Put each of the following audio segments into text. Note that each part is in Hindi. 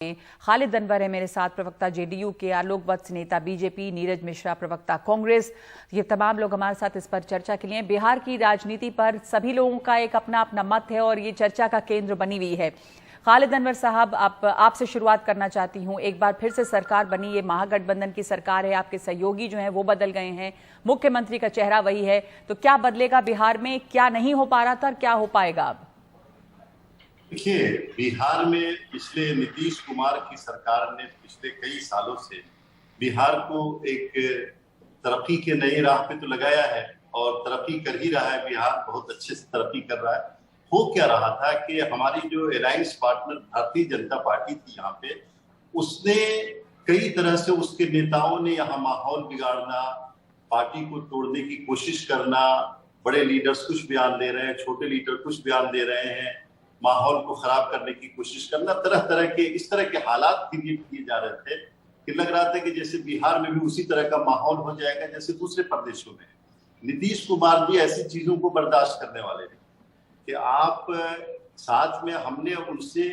खालिद अनवर है मेरे साथ, प्रवक्ता जेडीयू के, आलोक वत्स नेता बीजेपी, नीरज मिश्रा प्रवक्ता कांग्रेस। ये तमाम लोग हमारे साथ इस पर चर्चा के लिए। बिहार की राजनीति पर सभी लोगों का एक अपना अपना मत है और ये चर्चा का केंद्र बनी हुई है। खालिद अनवर साहब, आपसे शुरुआत करना चाहती हूं। एक बार फिर से सरकार बनी, ये महागठबंधन की सरकार है, आपके सहयोगी जो हैं वो बदल गए हैं, मुख्यमंत्री का चेहरा वही है, तो क्या बदलेगा बिहार में? क्या नहीं हो पा रहा था और क्या हो पाएगा अब? देखिए, बिहार में पिछले नीतीश कुमार की सरकार ने पिछले कई सालों से बिहार को एक तरक्की के नई राह पे तो लगाया है और तरक्की कर ही रहा है। बिहार बहुत अच्छे से तरक्की कर रहा है। हो क्या रहा था कि हमारी जो alliance partner Bharatiya Janata party थी यहाँ पे, उसने कई तरह से, उसके नेताओं ने यहाँ माहौल बिगाड़ना, पार्टी को तोड़ने की कोशिश करना। बड़े लीडर्स कुछ बयान दे रहे हैं, छोटे लीडर कुछ बयान दे रहे हैं, माहौल को खराब करने की कोशिश करना, तरह तरह के इस तरह के हालात क्रिएट किए जा रहे थे कि लग रहा था कि जैसे बिहार में भी उसी तरह का माहौल हो जाएगा जैसे दूसरे प्रदेशों में। नीतीश कुमार भी ऐसी चीजों को बर्दाश्त करने वाले नहीं कि आप साथ में, हमने उनसे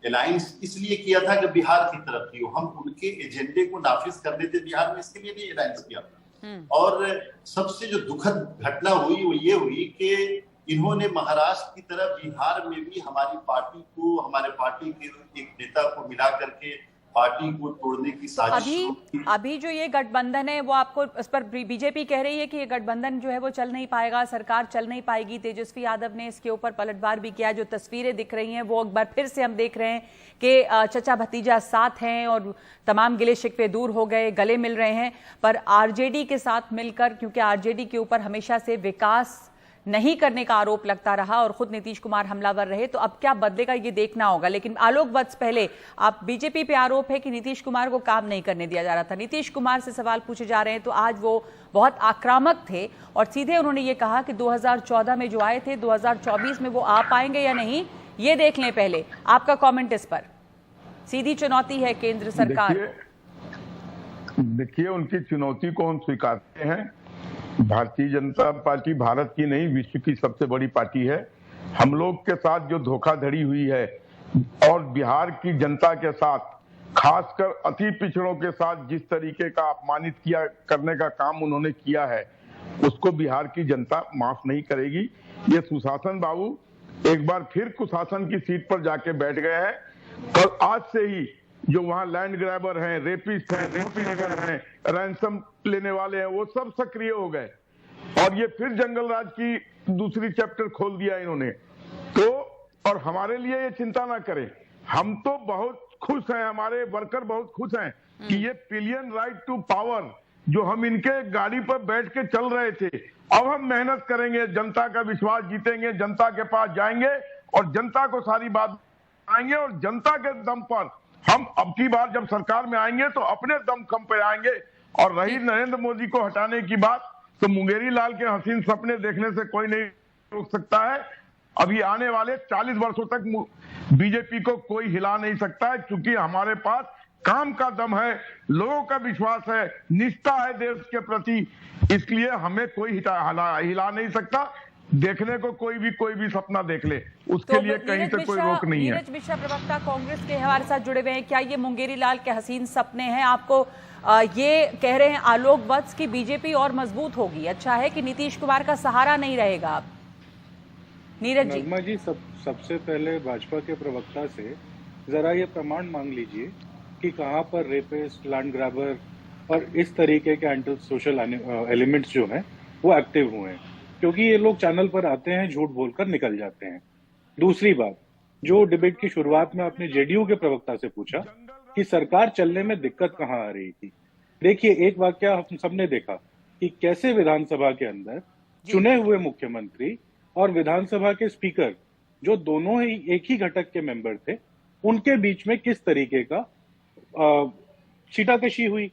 अलायंस इसलिए किया था कि बिहार की तरफ ही हो, हम उनके एजेंडे को नाफिज करने थे बिहार में, इसके लिए नहीं अलायंस किया था। और सबसे जो दुखद घटना हुई वो ये हुई कि इन्होंने महाराष्ट्र की तरह बिहार में भी हमारी पार्टी को, हमारे पार्टी के एक नेता को मिला करके पार्टी को तोड़ने की साजिश। अभी जो ये गठबंधन है वो आपको, इस पर बीजेपी कह रही है कि ये गठबंधन जो है वो चल नहीं पाएगा, सरकार चल नहीं पाएगी। तेजस्वी यादव ने इसके ऊपर पलटवार भी किया। जो तस्वीरें दिख रही हैं वो एक बार फिर से हम देख रहे हैं कि चचा भतीजा साथ हैं और तमाम गिले शिकवे दूर हो गए, गले मिल रहे हैं। पर आरजेडी के साथ मिलकर, क्योंकि आरजेडी के ऊपर हमेशा से विकास नहीं करने का आरोप लगता रहा और खुद नीतीश कुमार हमलावर रहे, तो अब क्या बदलेगा ये देखना होगा। लेकिन आलोक वत्स, पहले आप, बीजेपी पे आरोप है कि नीतीश कुमार को काम नहीं करने दिया जा रहा था। नीतीश कुमार से सवाल पूछे जा रहे हैं तो आज वो बहुत आक्रामक थे और सीधे उन्होंने ये कहा कि 2014 में जो आए थे 2024 में वो आ पाएंगे या नहीं ये देख लें पहले। आपका कॉमेंट इस पर? सीधी चुनौती है केंद्र सरकार। देखिए, उनकी चुनौती को हम स्वीकारते हैं। भारतीय जनता पार्टी भारत की नहीं, विश्व की सबसे बड़ी पार्टी है। हम लोग के साथ जो धोखाधड़ी हुई है और बिहार की जनता के साथ, खासकर अति पिछड़ों के साथ जिस तरीके का अपमानित किया करने का काम उन्होंने किया है, उसको बिहार की जनता माफ नहीं करेगी। ये सुशासन बाबू एक बार फिर कुशासन की सीट पर जाके बैठ गए हैं और आज से ही जो वहां लैंड ग्रैबर हैं, रेपिस्ट हैं, रेपिस्ट हैं, रैंसम लेने वाले हैं, वो सब सक्रिय हो गए और ये फिर जंगल राज की दूसरी चैप्टर खोल दिया इन्होंने। तो और हमारे लिए ये चिंता ना करें, हम तो बहुत खुश हैं, हमारे वर्कर बहुत खुश हैं कि ये पिलियन राइट टू पावर जो हम इनके गाड़ी पर बैठ के चल रहे थे, अब हम मेहनत करेंगे, जनता का विश्वास जीतेंगे, जनता के पास जाएंगे और जनता को सारी बात आएंगे और जनता के दम पर हम अब की बार जब सरकार में आएंगे तो अपने दमखम पे आएंगे। और रही नरेंद्र मोदी को हटाने की बात, तो मुंगेरी लाल के हसीन सपने देखने से कोई नहीं रोक सकता है। अभी आने वाले 40 वर्षों तक बीजेपी को कोई हिला नहीं सकता है, क्योंकि हमारे पास काम का दम है, लोगों का विश्वास है, निष्ठा है देश के प्रति, इसलिए हमें कोई हिला नहीं सकता। देखने को कोई भी सपना देख ले, उसके लिए कहीं से कोई रोक नहीं है। नीरज मिश्रा प्रवक्ता कांग्रेस के हमारे साथ जुड़े हुए हैं। क्या ये मुंगेरी लाल के हसीन सपने हैं? आपको ये कह रहे हैं आलोक वत्स की बीजेपी और मजबूत होगी, अच्छा है कि नीतीश कुमार का सहारा नहीं रहेगा अब? नीरज जी, सबसे पहले भाजपा के प्रवक्ता से जरा ये प्रमाण मांग लीजिए कि कहां पर रेपिस्ट, लैंड ग्रैबर और इस तरीके के एंटी सोशल एलिमेंट्स जो हैं वो एक्टिव हुए हैं, क्योंकि ये लोग चैनल पर आते हैं, झूठ बोलकर निकल जाते हैं। दूसरी बात, जो डिबेट की शुरुआत में आपने जेडीयू के प्रवक्ता से पूछा कि सरकार चलने में दिक्कत कहां आ रही थी, देखिए एक वाकया हम सबने देखा कि कैसे विधानसभा के अंदर चुने हुए मुख्यमंत्री और विधानसभा के स्पीकर, जो दोनों ही एक ही घटक के मेंबर थे, उनके बीच में किस तरीके का छीटाकशी हुई।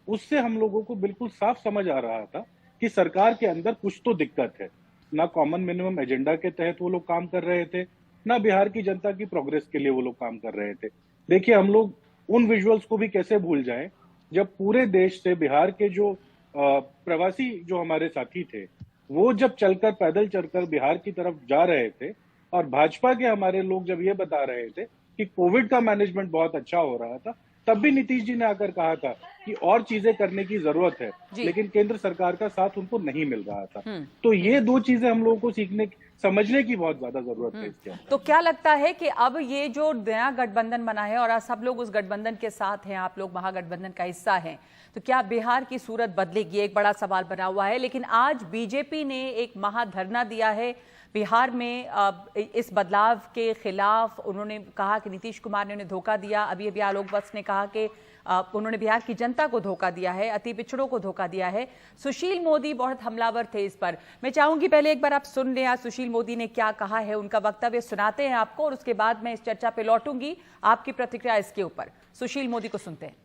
उससे हम लोगों को बिल्कुल साफ समझ आ रहा था कि सरकार के अंदर कुछ तो दिक्कत है। ना कॉमन मिनिमम एजेंडा के तहत वो लोग काम कर रहे थे, ना बिहार की जनता की प्रोग्रेस के लिए वो लोग काम कर रहे थे। देखिए, हम लोग उन विजुअल्स को भी कैसे भूल जाएं जब पूरे देश से बिहार के जो प्रवासी जो हमारे साथी थे, वो जब चलकर, पैदल चलकर बिहार की तरफ जा रहे थे और भाजपा के हमारे लोग जब ये बता रहे थे कि कोविड का मैनेजमेंट बहुत अच्छा हो रहा था, तब भी नीतीश जी ने आकर कहा था कि और चीजें करने की जरूरत है, लेकिन केंद्र सरकार का साथ उनको नहीं मिल रहा था। तो ये दो चीजें हम लोगों को समझने की बहुत ज्यादा जरूरत है इसके अंदर। तो क्या लगता है कि अब ये जो नया गठबंधन बना है और आज सब लोग उस गठबंधन के साथ हैं, आप लोग महागठबंधन का हिस्सा हैं, तो क्या बिहार की सूरत बदलेगी? एक बड़ा सवाल बना हुआ है। लेकिन आज बीजेपी ने एक महाधरना दिया है बिहार में इस बदलाव के खिलाफ। उन्होंने कहा कि नीतीश कुमार ने उन्हें धोखा दिया। अभी अभी आलोक वत्स ने कहा कि उन्होंने बिहार की जनता को धोखा दिया है, अति पिछड़ों को धोखा दिया है। सुशील मोदी बहुत हमलावर थे इस पर। मैं चाहूंगी पहले एक बार आप सुन लें आज सुशील मोदी ने क्या कहा है, उनका वक्तव्य सुनाते हैं आपको और उसके बाद मैं इस चर्चा पे लौटूंगी। आपकी प्रतिक्रिया इसके ऊपर। सुशील मोदी को सुनते हैं।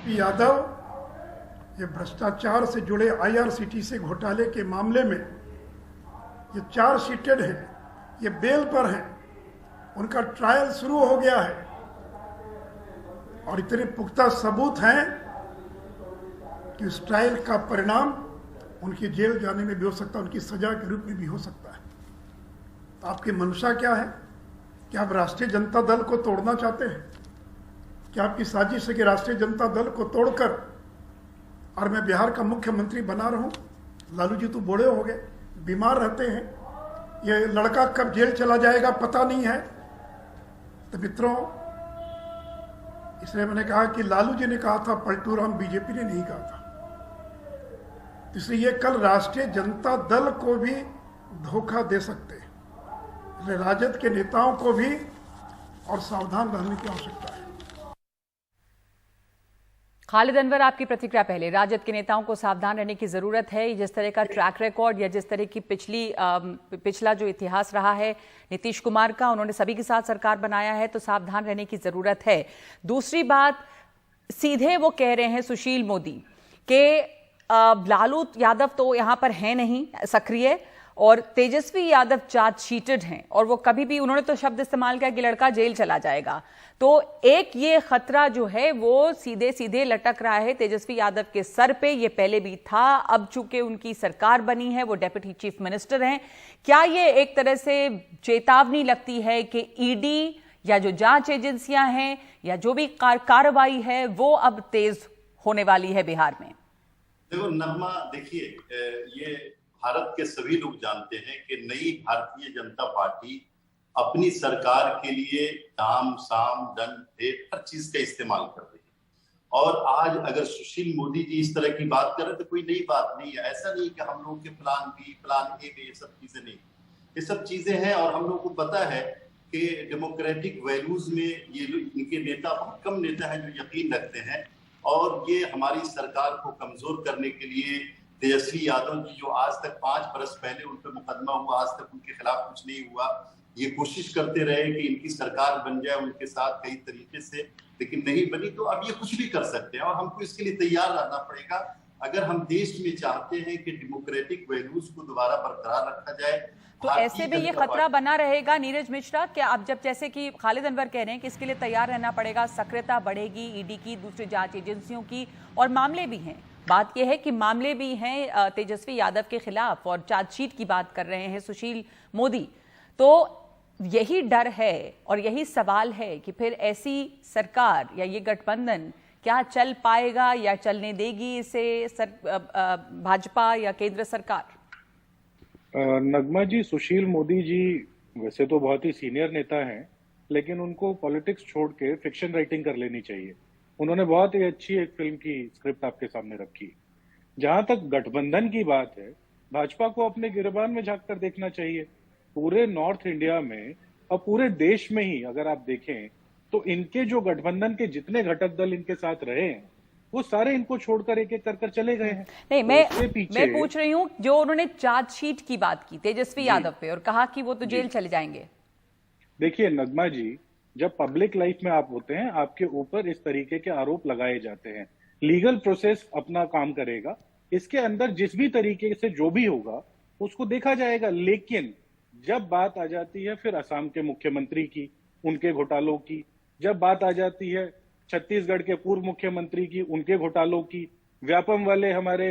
यादव ये भ्रष्टाचार से जुड़े IRCTC घोटाले के मामले में ये चार्जशीटेड हैं, ये बेल पर हैं, उनका ट्रायल शुरू हो गया है और इतने पुख्ता सबूत हैं कि उस ट्रायल का परिणाम उनके जेल जाने में भी हो सकता है, उनकी सजा के रूप में भी हो सकता है। तो आपकी मंशा क्या है? क्या आप राष्ट्रीय जनता दल को तोड़ना चाहते हैं? क्या आपकी साजिश है कि राष्ट्रीय जनता दल को तोड़कर और मैं बिहार का मुख्यमंत्री बना रहूं? लालू जी तो बूढ़े हो गए, बीमार रहते हैं, ये लड़का कब जेल चला जाएगा पता नहीं है। तो मित्रों, इसलिए मैंने कहा कि लालू जी ने कहा था पलटू राम, बीजेपी ने नहीं कहा था। इसलिए ये कल राष्ट्रीय जनता दल को भी धोखा दे सकते हैं, इसलिए राजद के नेताओं को भी और सावधान रहने की आवश्यकता है। खालिद अनवर, आपकी प्रतिक्रिया पहले। राजद के नेताओं को सावधान रहने की जरूरत है। जिस तरह का ट्रैक रिकॉर्ड या जिस तरह की पिछला जो इतिहास रहा है नीतीश कुमार का, उन्होंने सभी के साथ सरकार बनाया है, तो सावधान रहने की जरूरत है। दूसरी बात, सीधे वो कह रहे हैं सुशील मोदी कि लालू यादव तो यहां पर है नहीं सक्रिय और तेजस्वी यादव चार्जशीटेड हैं और वो कभी भी, उन्होंने तो शब्द इस्तेमाल किया कि लड़का जेल चला जाएगा। तो एक ये खतरा जो है वो सीधे सीधे लटक रहा है तेजस्वी यादव के सर पे। ये पहले भी था, अब चूंकि उनकी सरकार बनी है, वो डेप्यूटी चीफ मिनिस्टर हैं। क्या ये एक तरह से चेतावनी लगती है कि ईडी या जो जांच एजेंसियां हैं या जो भी कार्रवाई है वो अब तेज होने वाली है बिहार में? देखो नगमा, देखिए ये भारत के सभी लोग जानते हैं कि नई भारतीय जनता पार्टी अपनी सरकार के लिए ताम साम दंड भेद हर चीज का इस्तेमाल कर रही है। और आज अगर सुशील मोदी जी इस तरह की बात कर रहे तो कोई नई बात नहीं है। ऐसा नहीं कि हम लोग के प्लान बी प्लान ए में ये सब चीजें नहीं, ये सब चीजें हैं। और हम लोग को पता है कि डेमोक्रेटिक वैल्यूज में ये इनके नेता, बहुत कम नेता हैं जो यकीन रखते हैं। और ये हमारी सरकार को कमजोर करने के लिए तेजस्वी यादव जी, जो आज तक 5 बरस पहले उन पर मुकदमा हुआ, आज तक उनके खिलाफ कुछ नहीं हुआ, ये कोशिश करते रहे कि इनकी सरकार बन जाए उनके साथ कई तरीके से, लेकिन नहीं बनी। तो अब ये कुछ भी कर सकते हैं और हमको इसके लिए तैयार रहना पड़ेगा। अगर हम देश में चाहते हैं कि डेमोक्रेटिक वैल्यूज को दोबारा बरकरार रखा जाए, तो ऐसे में ये खतरा बना रहेगा। नीरज मिश्रा, क्या अब जब जैसे कि खालिद अनवर कह रहे हैं कि इसके लिए तैयार रहना पड़ेगा, सक्रियता बढ़ेगी ईडी की, दूसरी जांच एजेंसियों की, और मामले भी हैं। बात यह है कि मामले भी हैं तेजस्वी यादव के खिलाफ और चार्जशीट की बात कर रहे हैं सुशील मोदी। तो यही डर है और यही सवाल है कि फिर ऐसी सरकार या ये गठबंधन क्या चल पाएगा या चलने देगी इसे भाजपा या केंद्र सरकार? नगमा जी, सुशील मोदी जी वैसे तो बहुत ही सीनियर नेता हैं, लेकिन उनको पॉलिटिक्स छोड़ के फिक्शन राइटिंग कर लेनी चाहिए। उन्होंने बहुत ही अच्छी एक फिल्म की स्क्रिप्ट आपके सामने रखी। जहां तक गठबंधन की बात है, भाजपा को अपने गिरबान में झांक कर देखना चाहिए। पूरे नॉर्थ इंडिया में और पूरे देश में ही अगर आप देखें तो इनके जो गठबंधन के जितने घटक दल इनके साथ रहे हैं वो सारे इनको छोड़कर एक एक कर चले गए हैं। नहीं, मैं पूछ रही हूं, जो उन्होंने चार्जशीट की बात की तेजस्वी यादव पे और कहा कि वो तो जेल चले जाएंगे। देखिए नगमा जी, जब पब्लिक लाइफ में आप होते हैं, आपके ऊपर इस तरीके के आरोप लगाए जाते हैं। लीगल प्रोसेस अपना काम करेगा, इसके अंदर जिस भी तरीके से जो भी होगा उसको देखा जाएगा। लेकिन जब बात आ जाती है फिर असम के मुख्यमंत्री की, उनके घोटालों की, जब बात आ जाती है छत्तीसगढ़ के पूर्व मुख्यमंत्री की, उनके घोटालों की, व्यापम वाले हमारे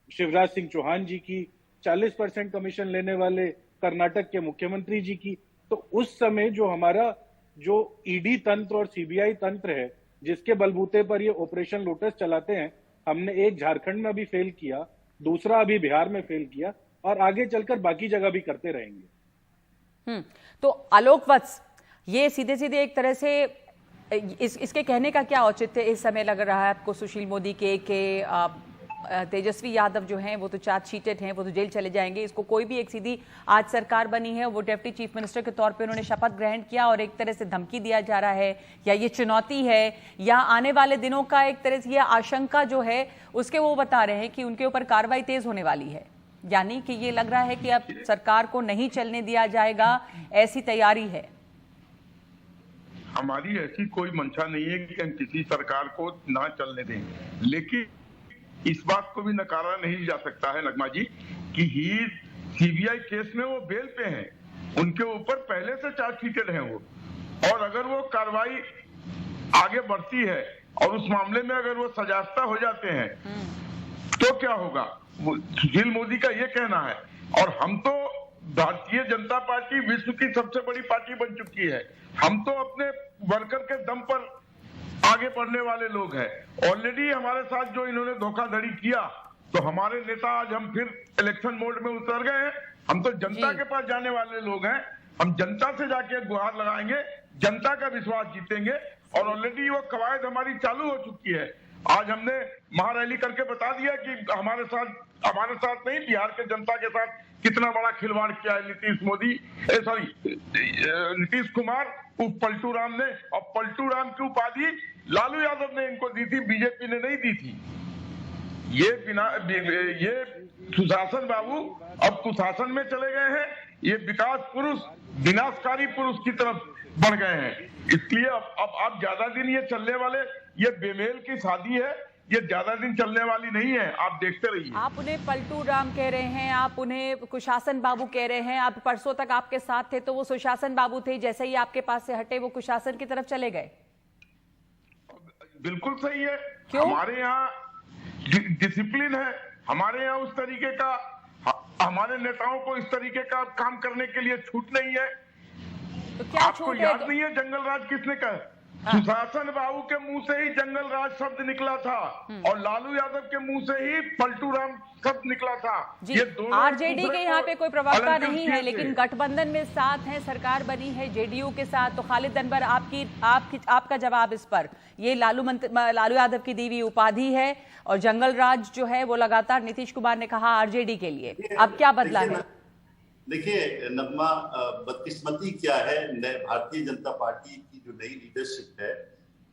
शिवराज सिंह चौहान जी की, 40% कमीशन लेने वाले कर्नाटक के मुख्यमंत्री जी की। तो उस समय जो हमारा जो ईडी तंत्र और सीबीआई तंत्र है, जिसके बलबूते पर ये ऑपरेशन लोटस चलाते हैं, हमने एक झारखंड में अभी फेल किया, दूसरा अभी बिहार में फेल किया, और आगे चलकर बाकी जगह भी करते रहेंगे। तो आलोक वत्स, ये सीधे सीधे एक तरह से इसके कहने का क्या औचित्य इस समय लग रहा है आपको सुशील मोदी के तेजस्वी यादव जो हैं वो तो चार्जशीटेड हैं, वो तो जेल चले जाएंगे, इसको कोई भी एक सीधी आज सरकार बनी है, वो डिप्टी चीफ मिनिस्टर के तौर पे उन्होंने शपथ ग्रहण किया और एक तरह से धमकी दिया जा रहा है, या ये चुनौती है, या आने वाले दिनों का एक तरह से ये आशंका जो है उसके वो बता रहे हैं कि उनके ऊपर कार्रवाई तेज होने वाली है, यानी कि ये लग रहा है कि अब सरकार को नहीं चलने दिया जाएगा, ऐसी तैयारी है? हमारी ऐसी कोई मंशा नहीं है कि हम किसी सरकार को ना चलने दें, लेकिन इस बात को भी नकारा नहीं जा सकता है नगमा जी कि ही सीबीआई केस में वो बेल पे हैं, उनके ऊपर पहले से चार्जशीटेड हैं वो, और अगर वो कार्रवाई आगे बढ़ती है और उस मामले में अगर वो सजायाफ्ता हो जाते हैं तो क्या होगा? सुशील मोदी का ये कहना है, और हम तो भारतीय जनता पार्टी विश्व की सबसे बड़ी पार्टी बन चुकी है, हम तो अपने वर्कर के दम पर आगे बढ़ने वाले लोग हैं। ऑलरेडी हमारे साथ जो इन्होंने धोखाधड़ी किया, तो हमारे नेता आज हम फिर इलेक्शन मोड में उतर गए हैं। हम तो जनता के पास जाने वाले लोग हैं, हम जनता से जाके गुहार लगाएंगे, जनता का विश्वास जीतेंगे, और ऑलरेडी वो कवायद हमारी चालू हो चुकी है। आज हमने महारैली करके बता दिया कि हमारे साथ नहीं, बिहार के जनता के साथ कितना बड़ा खिलवाड़ किया है नीतीश कुमार उस पलटू राम ने, और पलटू राम की उपाधि लालू यादव ने इनको दी थी, बीजेपी ने नहीं दी थी। ये सुशासन बाबू अब कुशासन में चले गए हैं, ये विकास पुरुष विनाशकारी पुरुष की तरफ बढ़ गए हैं। इसलिए अब ज्यादा दिन ये चलने वाले, ये बेमेल की शादी है, ये ज्यादा दिन चलने वाली नहीं है, आप देखते रहिए। आप उन्हें पलटू राम कह रहे हैं, आप उन्हें कुशासन बाबू कह रहे हैं, आप परसों तक आपके साथ थे तो वो सुशासन बाबू थे, जैसे ही आपके पास से हटे वो कुशासन की तरफ चले गए। बिल्कुल सही है। क्यों? हमारे यहाँ डिसिप्लिन है, हमारे यहाँ उस तरीके का, हमारे नेताओं को इस तरीके का काम करने के लिए छूट नहीं है। तो क्या आपको याद नहीं है जंगल राज किसने कहा? सुशासन बाबू के मुंह से ही जंगल राज शब्द निकला था, और लालू यादव के मुंह से ही पलटू राम शब्द निकला था। ये आरजेडी के यहाँ पे कोई प्रवक्ता नहीं है, लेकिन गठबंधन में साथ है, सरकार बनी है जेडीयू के साथ। तो खालिद अनवर, आपका जवाब इस पर? ये लालू यादव की दी हुई उपाधि है, और जंगल राज जो है वो लगातार नीतीश कुमार ने कहा आरजेडी के लिए, अब क्या बदला है? देखिए नगमा, बदकिस्मती क्या है, भारतीय जनता पार्टी की जो नई लीडरशिप है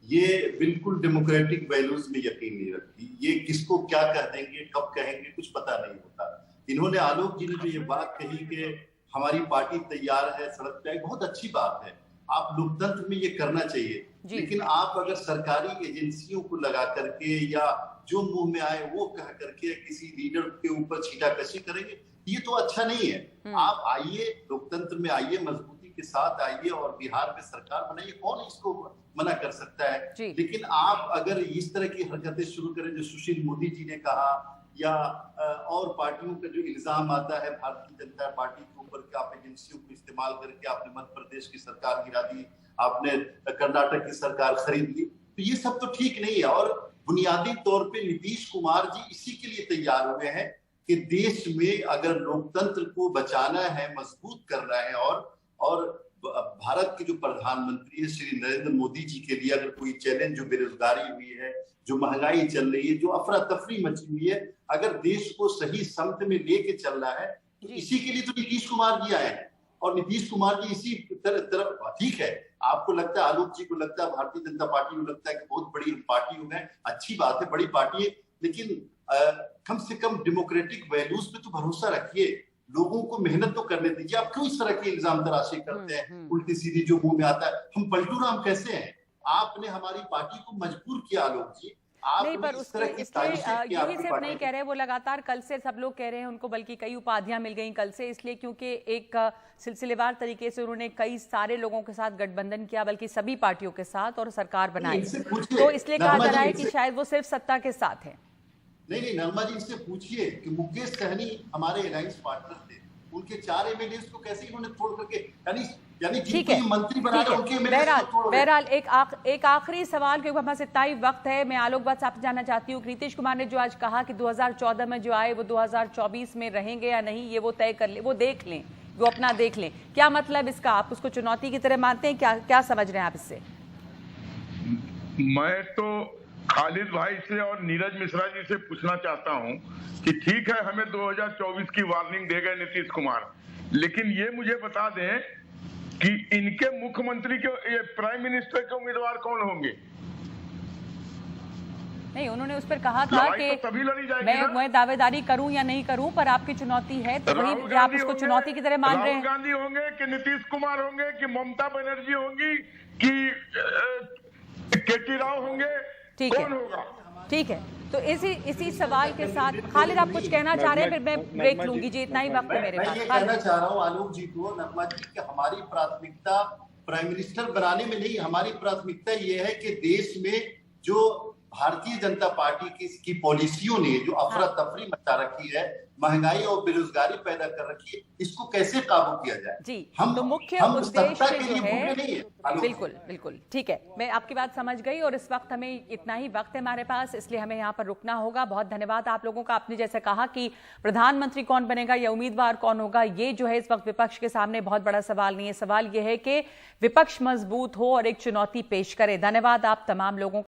ये बिल्कुल डेमोक्रेटिक वैल्यूज में यकीन नहीं रखती। ये किसको क्या कह देंगे, कब कहेंगे, कुछ पता नहीं होता। इन्होंने, आलोक जी ने जो ये बात कही कि हमारी पार्टी तैयार है, सड़क पे, बहुत अच्छी बात है, आप लोकतंत्र में ये करना चाहिए, लेकिन आप अगर सरकारी एजेंसियों को लगा करके या जो मुंह में आए वो कह करके किसी लीडर के ऊपर छींटाकशी करेंगे, ये तो अच्छा नहीं है। आप आइए, लोकतंत्र में आइए, मजबूती के साथ आइए और बिहार में सरकार बनाइए, कौन इसको मना कर सकता है। लेकिन आप अगर इस तरह की हरकतें शुरू करें जो सुशील मोदी जी ने कहा, या और पार्टियों का जो इल्जाम आता है भारतीय जनता पार्टी के ऊपर कि आप एजेंसियों को इस्तेमाल करके आपने मध्य प्रदेश की सरकार गिरा दी, आपने कर्नाटक की सरकार खरीद ली, तो ये सब तो ठीक नहीं है। और बुनियादी तौर पे नीतीश कुमार जी इसी के लिए तैयार हुए हैं कि देश में अगर लोकतंत्र को बचाना है, मजबूत करना है, और भारत के जो प्रधानमंत्री है श्री नरेंद्र मोदी जी के लिए अगर कोई चैलेंज, जो बेरोजगारी हुई है, जो महंगाई चल रही है, जो अफरा तफरी मची हुई है, अगर देश को सही समत में लेके चलना है, तो इसी के लिए तो नीतीश कुमार जी आए हैं। और नीतीश कुमार जी इसी तरफ, ठीक है, आपको लगता है, आलोक जी को लगता है, भारतीय जनता पार्टी को लगता है कि बहुत बड़ी पार्टी हो गए, अच्छी बात है, बड़ी पार्टी है, लेकिन कम से कम डेमोक्रेटिक वैल्यूज पे तो भरोसा रखिए, लोगों को मेहनत तो करने दीजिए। आप क्यों इस तरह के इल्जाम तराशी करते हैं, उल्टी सीधी जो मुंह में आता है? हम पलटू राम कैसे हैं? आपने हमारी पार्टी को मजबूर किया आलोक जी, नहीं, पर यही सिर्फ नहीं कह रहे, वो लगातार कल से सब लोग कह रहे हैं उनको, बल्कि कई उपाधियां मिल गई कल से, इसलिए क्योंकि एक सिलसिलेवार तरीके से उन्होंने कई सारे लोगों के साथ गठबंधन किया, बल्कि सभी पार्टियों के साथ, और सरकार बनाई, तो इसलिए कहा जा रहा है कि शायद वो सिर्फ सत्ता के साथ है। नहीं, नर्मदा जी से पूछिए कि मुकेश सहनी हमारे अलायंस पार्टनर थे, उनके 4 एमएलए को कैसे इन्होंने तोड़ करके, यानी ठीक है, मंत्री बना रहे उनके एमएलए बहरहाल एक आखिरी सवाल, क्योंकि हमारे इतना ही वक्त है, मैं आलोक बस आपसे जानना चाहती हूँ, नीतीश कुमार ने जो आज कहा कि 2014 में जो आए वो 2024 में रहेंगे या नहीं, ये वो तय कर ले, वो देख लें, वो अपना देख लें, क्या मतलब इसका? आप उसको चुनौती की तरह मानते हैं? क्या समझ रहे हैं आप इससे? मैं तो खालिद भाई से और नीरज मिश्रा जी से पूछना चाहता हूं कि ठीक है, हमें 2024 की वार्निंग दे गए नीतीश कुमार, लेकिन ये मुझे बता दें कि इनके मुख्यमंत्री के, ये प्राइम मिनिस्टर के उम्मीदवार कौन होंगे? नहीं, उन्होंने उस पर कहा था कि मैं दावेदारी करूं या नहीं करूं, पर आपकी चुनौती है, तो वही आप उसको चुनौती की तरह मान रहे हैं? राहुल गांधी होंगे कि नीतीश कुमार होंगे कि ममता बनर्जी होंगी कि केटी राव होंगे? कौन होगा? ठीक है, तो इसी सवाल के साथ खालिद आप कुछ कहना चाह रहे हैं, फिर मैं ब्रेक लूंगी जी, इतना ही वक्त है मेरे पास। मैं ये कहना चाह रहा हूँ आलोक जी को, नर्मदा जी, कि हमारी प्राथमिकता प्राइम मिनिस्टर बनाने में नहीं, हमारी प्राथमिकता ये है कि देश में जो भारतीय जनता पार्टी की पॉलिसियों ने जो अफरा तफरी मचा रखी है, महंगाई और बेरोजगारी पैदा कर रखी है, इसको कैसे काबू किया जाए जी। हम तो मुख्य उद्देश्य जो है, बिल्कुल ठीक है, मैं आपकी बात समझ गई, और इस वक्त हमें इतना ही वक्त है हमारे पास, इसलिए हमें यहाँ पर रुकना होगा। बहुत धन्यवाद आप लोगों का। आपने जैसे कहा कि प्रधानमंत्री कौन बनेगा या उम्मीदवार कौन होगा, ये जो है इस वक्त विपक्ष के सामने बहुत बड़ा सवाल नहीं है। सवाल ये है कि विपक्ष मजबूत हो और एक चुनौती पेश करे। धन्यवाद आप तमाम लोगों